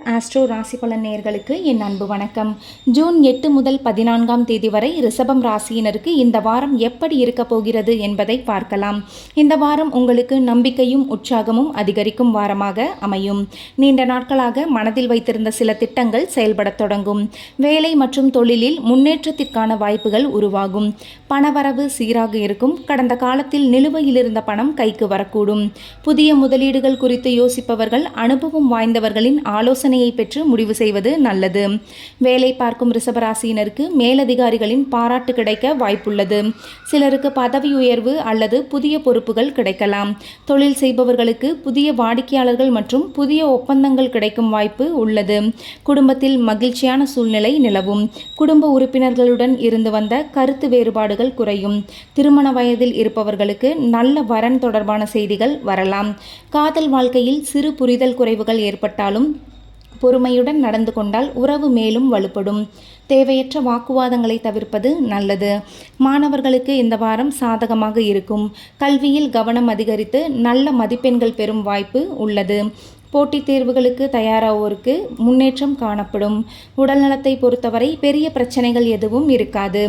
Astro ராசி பலன் நேயர்களுக்கு என் அன்பு வணக்கம். ஜூன் 8 முதல் 14ஆம் தேதி வரை ரிஷபம் ராசியினருக்கு இந்த வாரம் எப்படி இருக்க போகிறது என்பதை பார்க்கலாம். இந்த வாரம் உங்களுக்கு நம்பிக்கையும் உற்சாகமும் அதிகரிக்கும் வாரமாக அமையும். நீண்ட நாட்களாக மனதில் வைத்திருந்த சில திட்டங்கள் செயல்படத் தொடங்கும். வேலை மற்றும் தொழிலில் முன்னேற்றத்திற்கான வாய்ப்புகள் உருவாகும். பணவரவு சீராக இருக்கும். கடந்த காலத்தில் நிலுவையில் இருந்த பணம் கைக்கு வரக்கூடும். புதிய முதலீடுகள் குறித்து யோசிப்பவர்கள் அனுபவம் வாய்ந்தவர்களின் ஆலோசனையை பெற்று முடிவு செய்வது நல்லது. வேலை பார்க்கும் ரிஷபராசியினருக்கு மேலதிகாரிகளின் பாராட்டு கிடைக்க வாய்ப்புள்ளது. சிலருக்கு பதவி உயர்வு அல்லது புதிய பொறுப்புகள் கிடைக்கலாம். தொழில் செய்பவர்களுக்கு புதிய வாடிக்கையாளர்கள் மற்றும் புதிய ஒப்பந்தங்கள் கிடைக்கும் வாய்ப்பு உள்ளது. குடும்பத்தில் மகிழ்ச்சியான சூழ்நிலை நிலவும். குடும்ப உறுப்பினர்களுடன் இருந்து வந்த கருத்து வேறுபாடுகள் குறையும். திருமண வயதில் இருப்பவர்களுக்கு நல்ல வரன் தொடர்பான செய்திகள் வரலாம். காதல் வாழ்க்கையில் சிறு புரிதல் குறைவுகள் ஏற்பட்டாலும் பொறுமையுடன் நடந்து கொண்டால் உறவு மேலும் வலுப்படும். தேவையற்ற வாக்குவாதங்களை தவிர்ப்பது நல்லது. மாணவர்களுக்கு இந்த வாரம் சாதகமாக இருக்கும். கல்வியில் கவனம் அதிகரித்து நல்ல மதிப்பெண்கள் பெறும் வாய்ப்பு உள்ளது. போட்டித் தேர்வுகளுக்கு தயாராவோருக்கு முன்னேற்றம் காணப்படும். உடல்நலத்தை பொறுத்தவரை பெரிய பிரச்சனைகள் எதுவும் இருக்காது.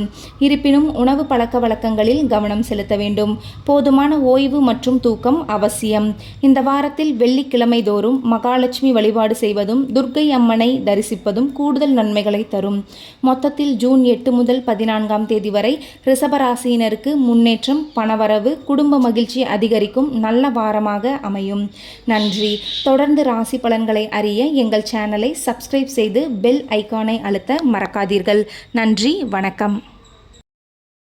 இருப்பினும் உணவு பழக்க வழக்கங்களில் கவனம் செலுத்த வேண்டும். போதுமான ஓய்வு மற்றும் தூக்கம் அவசியம். இந்த வாரத்தில் வெள்ளிக்கிழமை தோறும் மகாலட்சுமி வழிபாடு செய்வதும் துர்க்கை அம்மனை தரிசிப்பதும் கூடுதல் நன்மைகளை தரும். மொத்தத்தில் ஜூன் 8 முதல் 14ஆம் தேதி வரை ரிஷபராசியினருக்கு முன்னேற்றம், பணவரவு, குடும்ப மகிழ்ச்சி அதிகரிக்கும் நல்ல வாரமாக அமையும். நன்றி. தொடர்ந்து ராசி பலன்களை அறிய எங்கள் சேனலை சப்ஸ்கிரைப் செய்து பெல் ஐகானை அழுத்த மறக்காதீர்கள். நன்றி, வணக்கம்.